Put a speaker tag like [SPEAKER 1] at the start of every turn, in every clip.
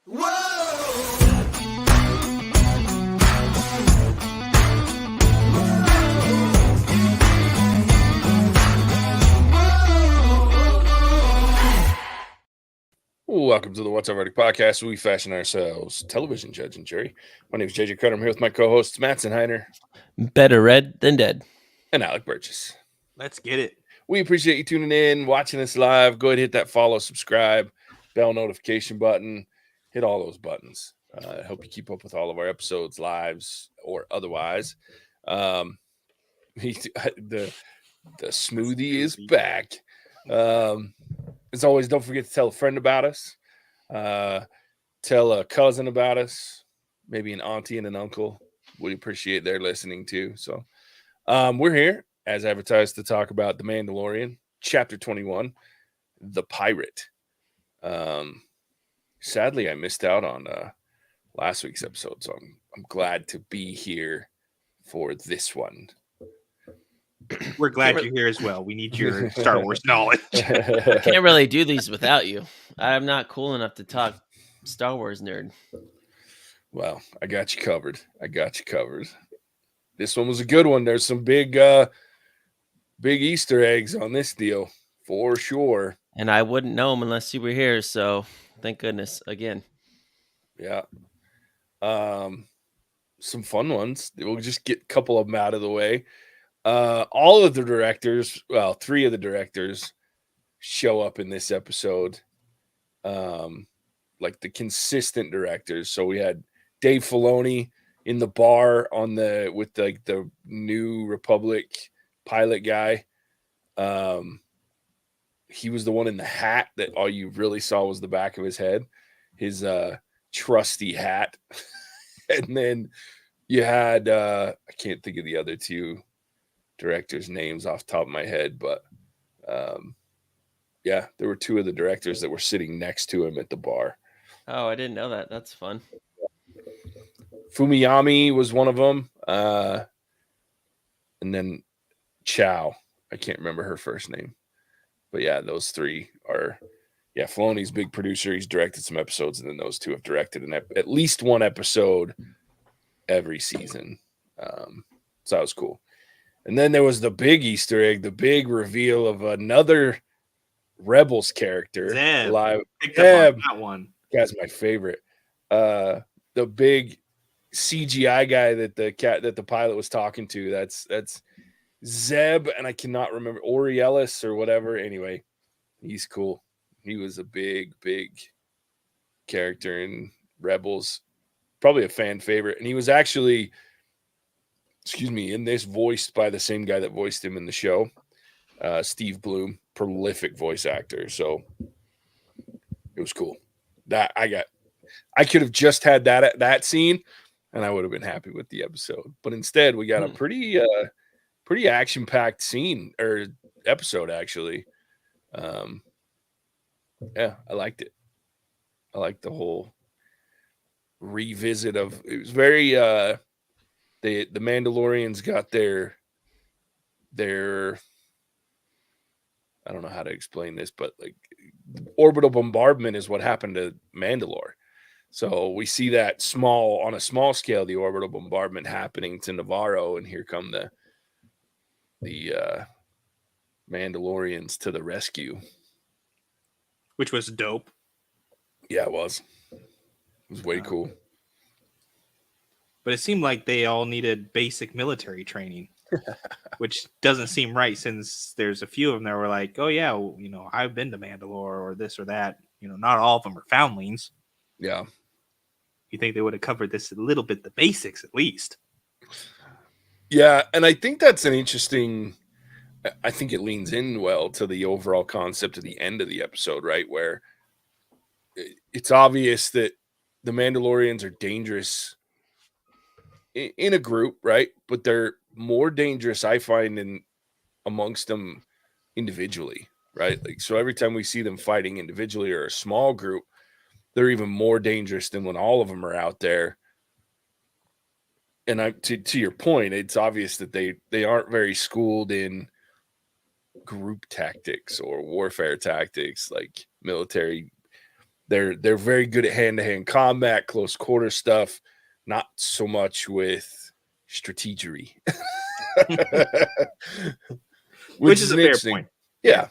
[SPEAKER 1] Welcome to the What's Up Verdict podcast. We fashion ourselves television judge and jury. My name is JJ Cutter. I'm here with my co-hosts Mattson
[SPEAKER 2] Better read than dead.
[SPEAKER 1] and Alec Burgess.
[SPEAKER 3] Let's get it.
[SPEAKER 1] We appreciate you tuning in, watching us live. Go ahead and hit that follow, subscribe, bell notification button. Hit all those buttons. I hope you keep up with all of our episodes, lives or otherwise. The smoothie is back. As always, don't forget to tell a friend about us. Tell a cousin about us. Maybe an auntie and an uncle. We appreciate their listening too. So we're here, as advertised, to talk about The Mandalorian, Chapter 21, The Pirate. Sadly, I missed out on last week's episode, so I'm glad to be here for this one.
[SPEAKER 3] We're glad you're here as well. We need your Star Wars knowledge.
[SPEAKER 2] Can't really do these without you. I'm not cool enough to talk Star Wars nerd.
[SPEAKER 1] Well, I got you covered. This one was a good one. There's some big Easter eggs on this deal for sure.
[SPEAKER 2] And I wouldn't know them unless you were here. So thank goodness again.
[SPEAKER 1] Yeah. Some fun ones. We'll just get a couple of them out of the way. All of the directors, well, 3 of the directors show up in this episode. Like the consistent directors. So we had Dave Filoni in the bar with the New Republic pilot guy. He was the one in the hat that all you really saw was the back of his head, his trusty hat. And then you had I can't think of the other 2 directors' names off the top of my head, but yeah, there were 2 of the directors that were sitting next to him at the bar.
[SPEAKER 2] Oh, I didn't know that. That's fun.
[SPEAKER 1] Fumiyami was one of them, and then Chow. I can't remember her first name, but yeah, those 3 are. Yeah, Filoni's big producer. He's directed some episodes, and then those 2 have directed at least one episode every season. So that was cool. And then there was the big Easter egg, the big reveal of another Rebels character.
[SPEAKER 3] Zeb.
[SPEAKER 1] Live.
[SPEAKER 3] Picked up on that one.
[SPEAKER 1] That's my favorite. The big CGI guy that the pilot was talking to. That's Zeb, and I cannot remember Ori Ellis or whatever. Anyway, he's cool. He was a big character in Rebels. Probably a fan favorite. And he was actually, in this voiced by the same guy that voiced him in the show, Steve Bloom, prolific voice actor. So it was cool. That I could have just had that scene, and I would have been happy with the episode. But instead, we got a pretty action-packed scene or episode actually. Yeah, I liked it. I liked the whole revisit of it. Was very the Mandalorians got their I don't know how to explain this, but like orbital bombardment is what happened to Mandalore. So we see that on a small scale, the orbital bombardment happening to Navarro, and here come the Mandalorians to the rescue.
[SPEAKER 3] Which was dope.
[SPEAKER 1] Yeah, it was. It was way cool.
[SPEAKER 3] But it seemed like they all needed basic military training, which doesn't seem right since there's a few of them that were like, oh, yeah, well, I've been to Mandalore or this or that. Not all of them are foundlings.
[SPEAKER 1] Yeah.
[SPEAKER 3] You think they would have covered this a little bit, the basics at least.
[SPEAKER 1] Yeah, and I think that's an interesting... I think it leans in well to the overall concept of the end of the episode, right? Where it's obvious that the Mandalorians are dangerous in a group, right? But they're more dangerous, I find, amongst them individually, right? Like, so every time we see them fighting individually or a small group, they're even more dangerous than when all of them are out there. And to your point, it's obvious that they aren't very schooled in group tactics or warfare tactics, like military They're very good at hand-to-hand combat, close quarter stuff, not so much with strategery. Which is
[SPEAKER 3] is a
[SPEAKER 1] an
[SPEAKER 3] fair
[SPEAKER 1] interesting
[SPEAKER 3] point.
[SPEAKER 1] Yeah.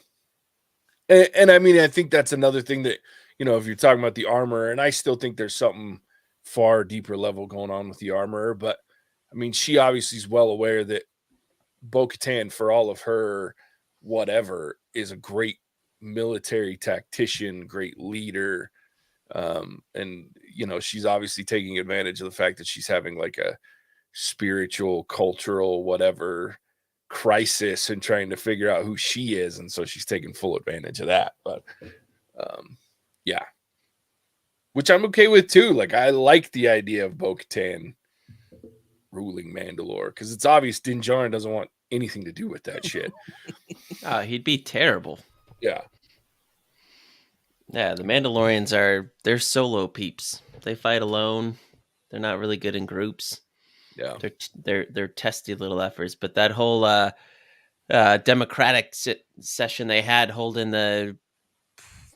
[SPEAKER 1] And I mean, I think that's another thing that, if you're talking about the armor, and I still think there's something far deeper level going on with the armorer, but I mean, she obviously is well aware that Bo-Katan, for all of her whatever, is a great military tactician, great leader. And she's obviously taking advantage of the fact that she's having like a spiritual, cultural, whatever crisis and trying to figure out who she is, and so she's taking full advantage of that. But yeah, which I'm okay with too. Like, I like the idea of Bo-Katan ruling Mandalore, because it's obvious Din Djarin doesn't want anything to do with that shit.
[SPEAKER 2] He'd be terrible.
[SPEAKER 1] Yeah.
[SPEAKER 2] Yeah, the Mandalorians they're solo peeps. They fight alone. They're not really good in groups.
[SPEAKER 1] Yeah.
[SPEAKER 2] They're testy little efforts. But that whole democratic session they had holding the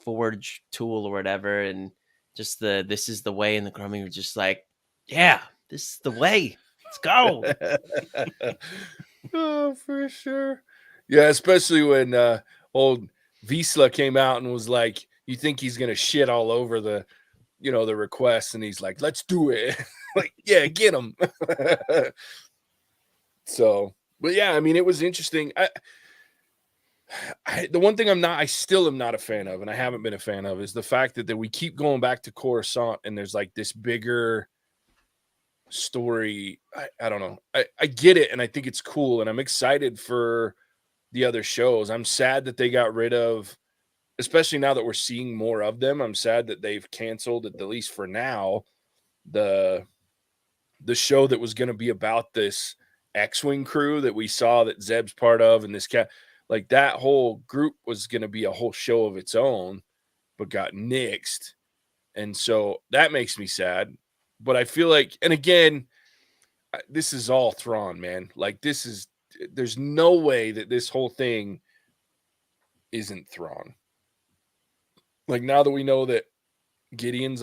[SPEAKER 2] forge tool or whatever, and just this is the way, and the Grummy were just like, yeah, this is the way. Let's go.
[SPEAKER 1] Oh, for sure. Yeah, especially when old Visla came out and was like, you think he's gonna shit all over the request, and he's like, let's do it. Like, yeah, get him. So, but yeah, I mean, it was interesting. The one thing I still am not a fan of, and I haven't been a fan of, is the fact that we keep going back to Coruscant, and there's like this bigger story. I don't know. I get it, and I think it's cool, and I'm excited for the other shows. I'm sad that they got rid of, especially now that we're seeing more of them. I'm sad that they've canceled, at least for now, the show that was going to be about this X-Wing crew that we saw that Zeb's part of, and this cat, like, that whole group was going to be a whole show of its own, but got nixed. And so that makes me sad. But I feel like, and again, this is all Thrawn, man. Like, there's no way that this whole thing isn't Thrawn. Like, now that we know that Gideon's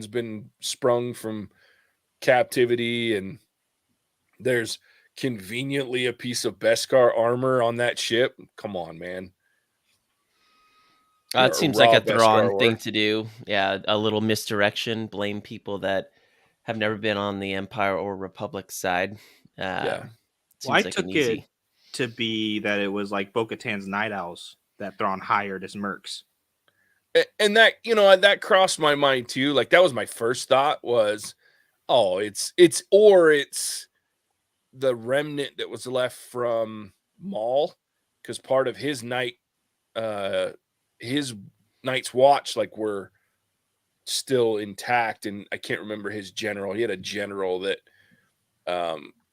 [SPEAKER 1] been sprung from captivity, and there's conveniently a piece of Beskar armor on that ship. Come on, man.
[SPEAKER 2] It seems like a Thrawn thing to do. Yeah, a little misdirection. Blame people that have never been on the Empire or Republic side.
[SPEAKER 1] Yeah.
[SPEAKER 3] Well, I took it to be that it was like Bo-Katan's Night Owls that Thrawn hired as mercs.
[SPEAKER 1] And that, that crossed my mind too. Like, that was my first thought was, oh, it's the remnant that was left from Maul, because part of his his Night's Watch, like, were still intact, and I can't remember his general. He had a general that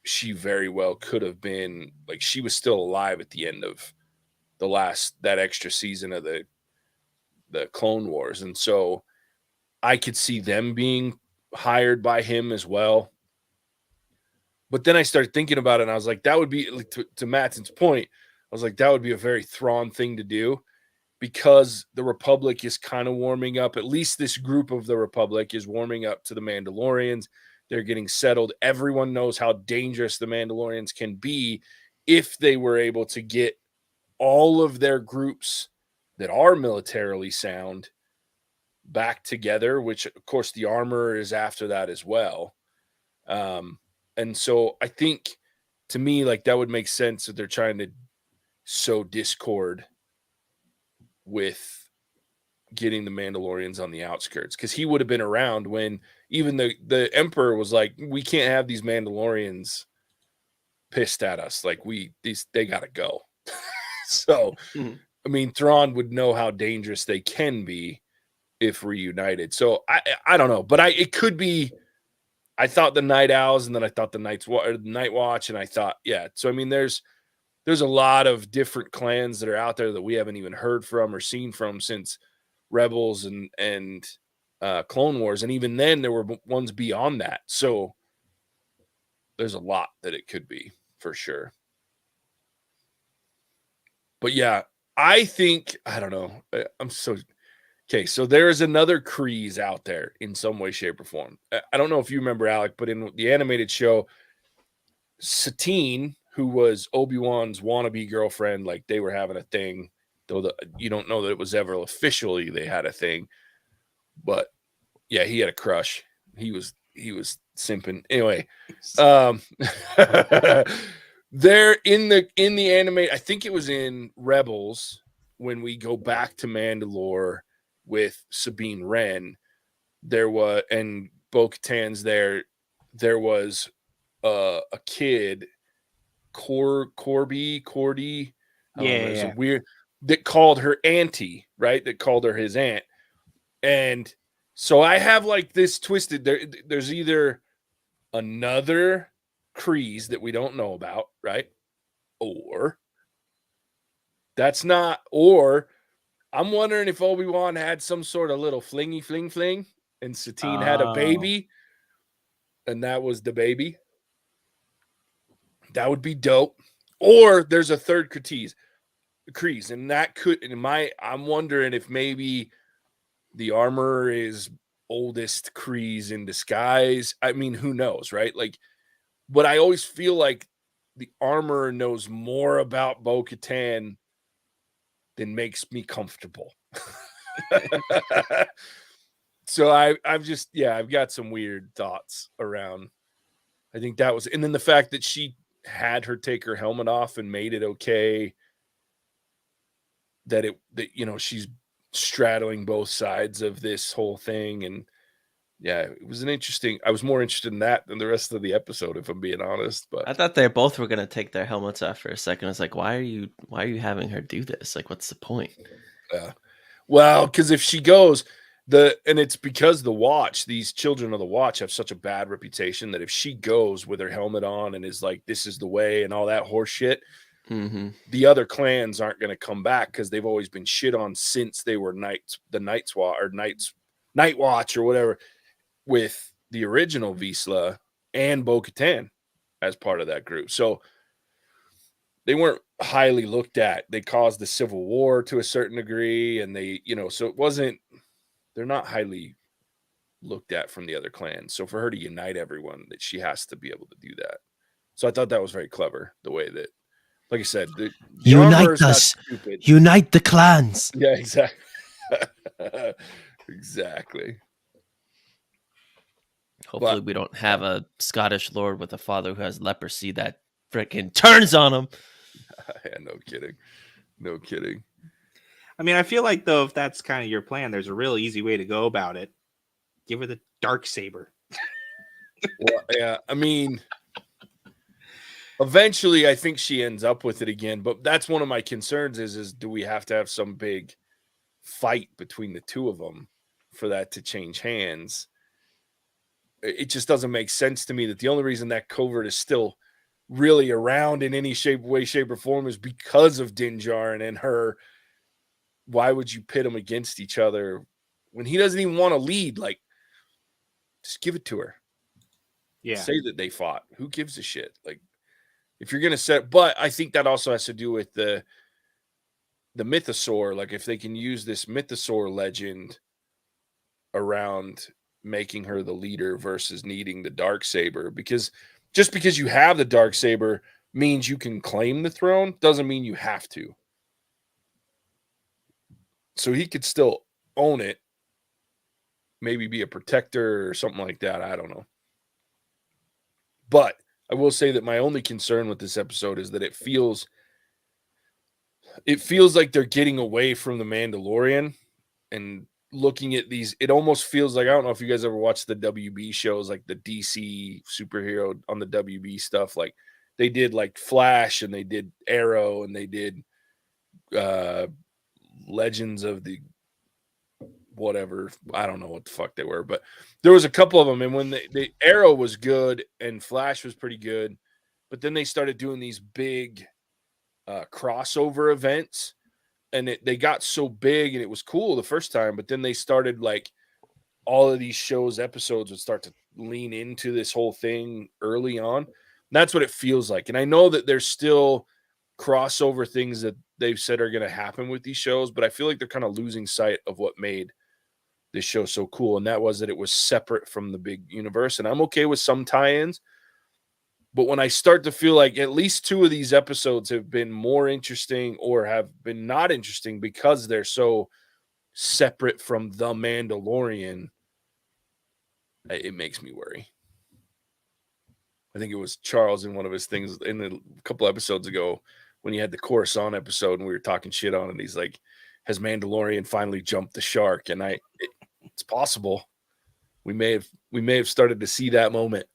[SPEAKER 1] she very well could have been, like, she was still alive at the end of that extra season of the Clone Wars, and so I could see them being hired by him as well. But then I started thinking about it, and I was like, that would be, like, to Mattson's point, I was like, that would be a very Thrawn thing to do, because the Republic is kind of warming up. At least this group of the Republic is warming up to the Mandalorians. They're getting settled. Everyone knows how dangerous the Mandalorians can be if they were able to get all of their groups that are militarily sound back together, which, of course, the armor is after that as well. And so I think, to me, like, that would make sense that they're trying to sow discord with getting the Mandalorians on the outskirts, because he would have been around when even the Emperor was like, we can't have these Mandalorians pissed at us. Like, they got to go. So, I mean, Thrawn would know how dangerous they can be if reunited. So I don't know, but it could be. I thought the Night Owls, and then I thought the Night Watch, and I thought, yeah. So I mean, there's a lot of different clans that are out there that we haven't even heard from or seen from since Rebels and Clone Wars, and even then there were ones beyond that. So there's a lot that it could be, for sure. But yeah, I think, I don't know. I'm so Okay, so there is another Kryze out there in some way, shape, or form. I don't know if you remember, Alec, but in the animated show, Satine, who was Obi-Wan's wannabe girlfriend, like they were having a thing, though you don't know that it was ever officially they had a thing. But yeah, he had a crush. He was simping. Anyway, there in the anime, I think it was in Rebels when we go back to Mandalore with Sabine Wren. There was, and Bo-Katan's there. There was a kid, Cordy. I don't know, there's a weird that called her auntie, right? That called her his aunt. And so I have like this twisted. There's either another Kryze that we don't know about, right? Or that's not, or I'm wondering if Obi-Wan had some sort of little fling, and Satine had a baby, and that was the baby. That would be dope. Or there's a third Kryze, and that could, I'm wondering if maybe the armor is oldest Kryze in disguise. I mean, who knows, right? Like, but I always feel like the armor knows more about Bo-Katan than makes me comfortable. So I've got some weird thoughts around. I think that was, and then the fact that she had her take her helmet off and made it okay. That she's straddling both sides of this whole thing, and yeah, it was I was more interested in that than the rest of the episode, if I'm being honest. But
[SPEAKER 2] I thought they both were gonna take their helmets off for a second. I was like, why are you having her do this? Like, what's the point?
[SPEAKER 1] Well, because if she goes, and it's because the Watch, these children of the Watch have such a bad reputation that if she goes with her helmet on and is like, this is the way and all that horse shit, the other clans aren't going to come back because they've always been shit on since they were Night Watch or whatever, with the original Vizsla and Bo-Katan as part of that group. So they weren't highly looked at. They caused the Civil War to a certain degree, and so it wasn't, they're not highly looked at from the other clans. So for her to unite everyone, that she has to be able to do that. So I thought that was very clever, the way that, like I said, the
[SPEAKER 2] unite us, unite the clans.
[SPEAKER 1] Yeah, exactly. Exactly.
[SPEAKER 2] Hopefully we don't have a Scottish lord with a father who has leprosy that freaking turns on him.
[SPEAKER 1] Yeah, no kidding.
[SPEAKER 3] I mean, I feel like, though, if that's kind of your plan, there's a real easy way to go about it. Give her the dark saber.
[SPEAKER 1] Well, yeah, I mean, eventually I think she ends up with it again, but that's one of my concerns is do we have to have some big fight between the two of them for that to change hands? It just doesn't make sense to me that the only reason that covert is still really around in any way, shape, or form is because of Din Djarin and her. Why would you pit them against each other when he doesn't even want to lead? Like, just give it to her.
[SPEAKER 3] Yeah.
[SPEAKER 1] Say that they fought. Who gives a shit? Like, if you're going to set, but I think that also has to do with the mythosaur. Like, if they can use this mythosaur legend around making her the leader versus needing the Darksaber, because just because you have the Darksaber means you can claim the throne, doesn't mean you have to. So he could still own it, maybe be a protector or something like that. I don't know. But I will say that my only concern with this episode is that it feels like they're getting away from the Mandalorian and looking at these. It almost feels like, I don't know if you guys ever watched the WB shows, like the DC superhero on the WB stuff. Like they did like Flash and they did Arrow and they did Legends of the whatever. I don't know what the fuck they were, but there was a couple of them. And when the Arrow was good and Flash was pretty good, but then they started doing these big crossover events, and they got so big and it was cool the first time, but then they started like all of these shows, episodes would start to lean into this whole thing early on. And that's what it feels like. And I know that there's still crossover things that they've said are going to happen with these shows, but I feel like they're kind of losing sight of what made this show so cool, and that was that it was separate from the big universe. And I'm okay with some tie-ins, but when I start to feel like at least 2 of these episodes have been more interesting or have been not interesting because they're so separate from the Mandalorian, it makes me worry. I think it was Charles in one of his things in a couple episodes ago when he had the Coruscant episode and we were talking shit on it. He's like, has Mandalorian finally jumped the shark? And it's possible. We may have started to see that moment.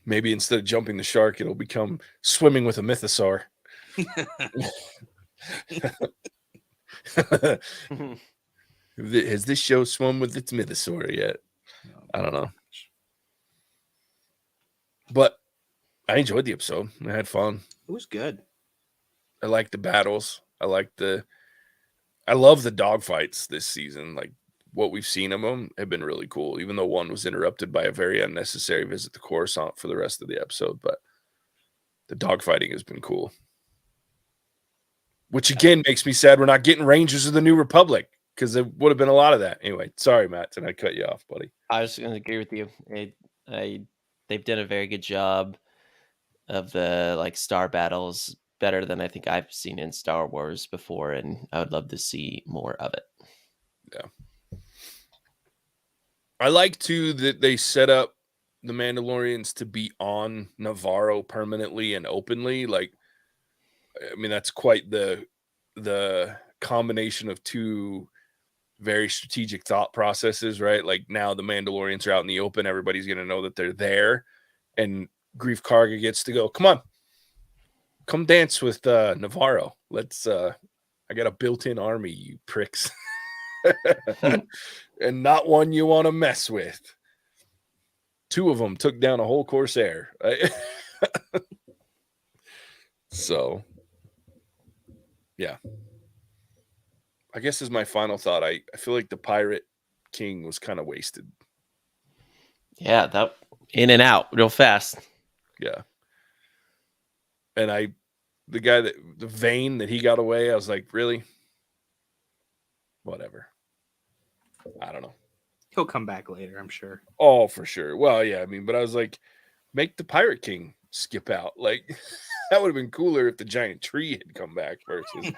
[SPEAKER 1] Maybe instead of jumping the shark, it'll become swimming with a mythosaur. Has this show swum with its mythosaur yet? I don't know. But I enjoyed the episode. I had fun.
[SPEAKER 3] It was good.
[SPEAKER 1] I like the battles. I love the dogfights this season. Like what we've seen of them have been really cool, even though one was interrupted by a very unnecessary visit to Coruscant for the rest of the episode. But the dogfighting has been cool. Which again makes me sad we're not getting Rangers of the New Republic, because there would have been a lot of that. Anyway, sorry, Matt, and I cut you off, buddy.
[SPEAKER 2] I was going to agree with you. They've done a very good job of the like star battles, better than I think I've seen in Star Wars before, and I would love to see more of it.
[SPEAKER 1] Yeah. I like too that they set up the Mandalorians to be on Navarro permanently and openly. Like, I mean, that's quite the combination of 2 very strategic thought processes, right? Like now the Mandalorians are out in the open. Everybody's going to know that they're there. And Grief Karga gets to go, come dance with Navarro. Let's, I got a built-in army, you pricks. And not one you want to mess with. 2 of them took down a whole Corsair. Right? So, yeah. I guess as my final thought, I feel like the Pirate King was kind of wasted.
[SPEAKER 2] Yeah, that in and out real fast.
[SPEAKER 1] Yeah. And the vein that he got away, I was like, really? Whatever. I don't know.
[SPEAKER 3] He'll come back later, I'm sure.
[SPEAKER 1] Oh, for sure. Well, yeah, I mean, but I was like, make the Pirate King skip out. Like, that would have been cooler if the giant tree had come back versus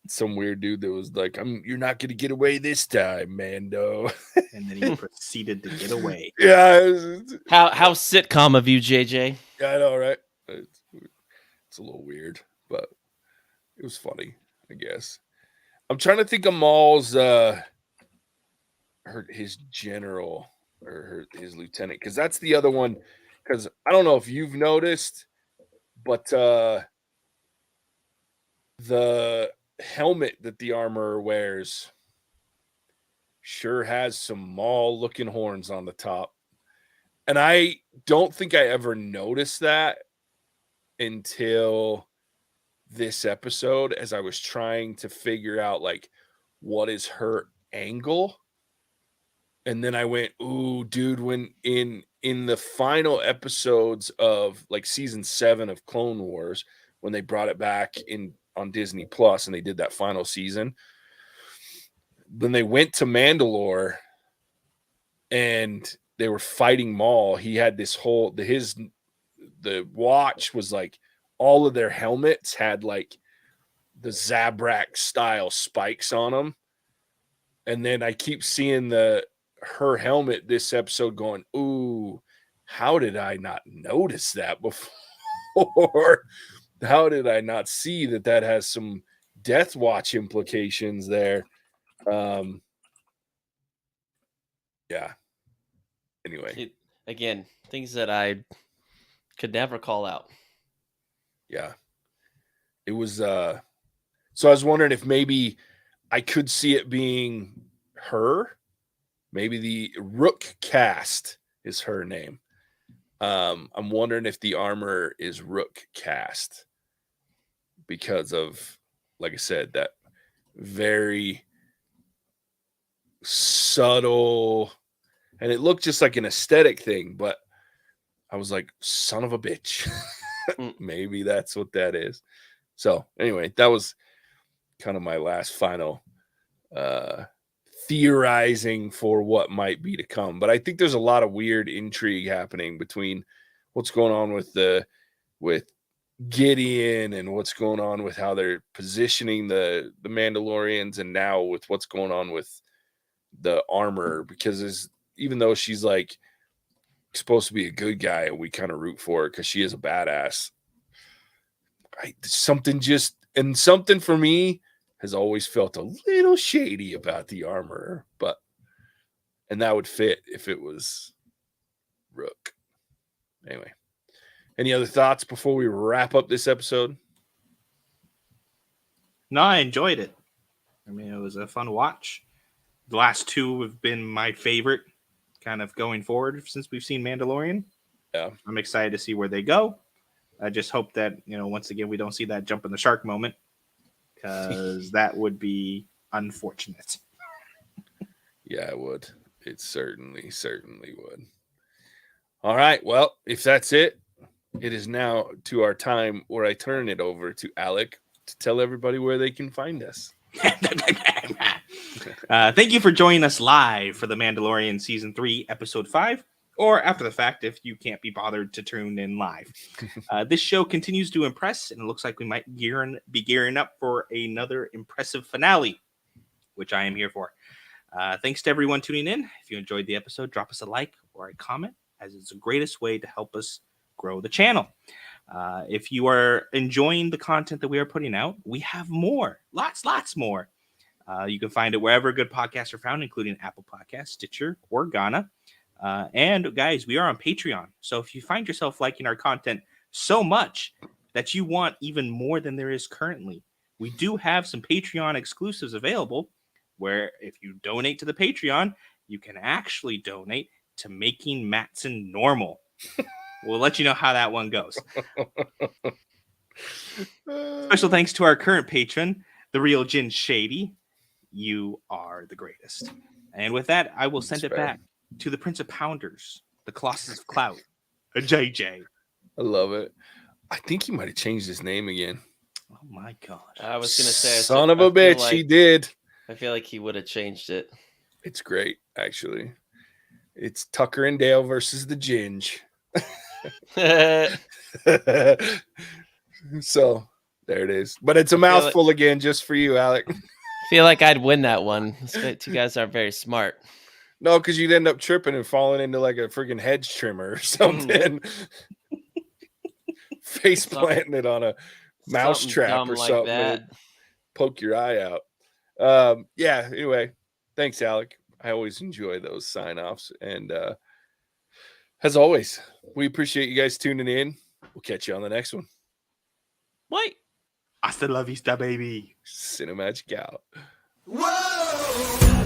[SPEAKER 1] some weird dude that was like, you're not going to get away this time, Mando.
[SPEAKER 3] And then he proceeded to get away.
[SPEAKER 1] Yeah.
[SPEAKER 2] How sitcom of you, JJ?
[SPEAKER 1] Yeah, I know, right? It's a little weird, but it was funny, I guess. I'm trying to think of Maul's his general or his lieutenant, because that's the other one. Because I don't know if you've noticed, but the helmet that the armorer wears sure has some Maul looking horns on the top. And I don't think I ever noticed that until this episode, as I was trying to figure out like what is her angle. And then I went, ooh, dude, when in the final episodes of like season 7 of Clone Wars, when they brought it back on Disney Plus and they did that final season, then they went to Mandalore and they were fighting Maul. He had this whole the watch was like all of their helmets had like the Zabrak style spikes on them. And then I keep seeing her helmet this episode going, ooh, how did I not notice that before? How did I not see that has some Death Watch implications there? Yeah. Anyway.
[SPEAKER 2] Again, things that I could never call out.
[SPEAKER 1] Yeah. It was so I was wondering if maybe I could see it being her. Maybe the Rook Cast is her name. I'm wondering if the armor is Rook Cast because of, like I said, that very subtle, and it looked just like an aesthetic thing, but I was like, son of a bitch. Maybe that's what that is. So anyway, that was kind of my last final theorizing for what might be to come. But I think there's a lot of weird intrigue happening between what's going on with Gideon and what's going on with how they're positioning the Mandalorians, and now with what's going on with the armor, because even though she's like supposed to be a good guy, we kind of root for her because she is a badass. Something for me has always felt a little shady about the armor, and that would fit if it was Rook. Anyway, any other thoughts before we wrap up this episode?
[SPEAKER 3] No, I enjoyed it. I mean, it was a fun watch. The last two have been my favorite kind of going forward since we've seen Mandalorian.
[SPEAKER 1] Yeah.
[SPEAKER 3] I'm excited to see where they go. I just hope that, once again, we don't see that jump in the shark moment, because that would be unfortunate.
[SPEAKER 1] Yeah, it would. It certainly would. All right. Well, if that's it, it is now to our time where I turn it over to Alec to tell everybody where they can find us.
[SPEAKER 3] Thank you for joining us live for The Mandalorian Season 3, Episode 5, or after the fact if you can't be bothered to tune in live. This show continues to impress, and it looks like we might be gearing up for another impressive finale, which I am here for. Thanks to everyone tuning in. If you enjoyed the episode, drop us a like or a comment, as it's the greatest way to help us grow the channel. If you are enjoying the content that we are putting out, we have more, lots more. You can find it wherever good podcasts are found, including Apple Podcasts, Stitcher, or Ghana. And guys, we are on Patreon. So if you find yourself liking our content so much that you want even more than there is currently, we do have some Patreon exclusives available, where if you donate to the Patreon, you can actually donate to making Mattson normal. We'll let you know how that one goes. Special thanks to our current patron, the real Jin Shady. You are the greatest. And with that, I will send it back to the Prince of Pounders, the Colossus of Clout, a JJ.
[SPEAKER 1] I love it. I think he might have changed his name again.
[SPEAKER 3] Oh my gosh.
[SPEAKER 2] I was going to say,
[SPEAKER 1] son of a bitch, he did.
[SPEAKER 2] I feel like he would have changed it.
[SPEAKER 1] It's great, actually. It's Tucker and Dale versus the Ginge. So there it is. But it's a mouthful again, just for you, Alec.
[SPEAKER 2] I feel like I'd win that one. These two guys aren't very smart.
[SPEAKER 1] No, because you'd end up tripping and falling into like a freaking hedge trimmer or something. Face planting it on a mouse trap or something. Like poke your eye out. Yeah, anyway. Thanks, Alec. I always enjoy those sign-offs. And as always, we appreciate you guys tuning in. We'll catch you on the next one.
[SPEAKER 2] Wait.
[SPEAKER 3] Hasta la vista, baby.
[SPEAKER 1] Cinemagic out.
[SPEAKER 4] Whoa!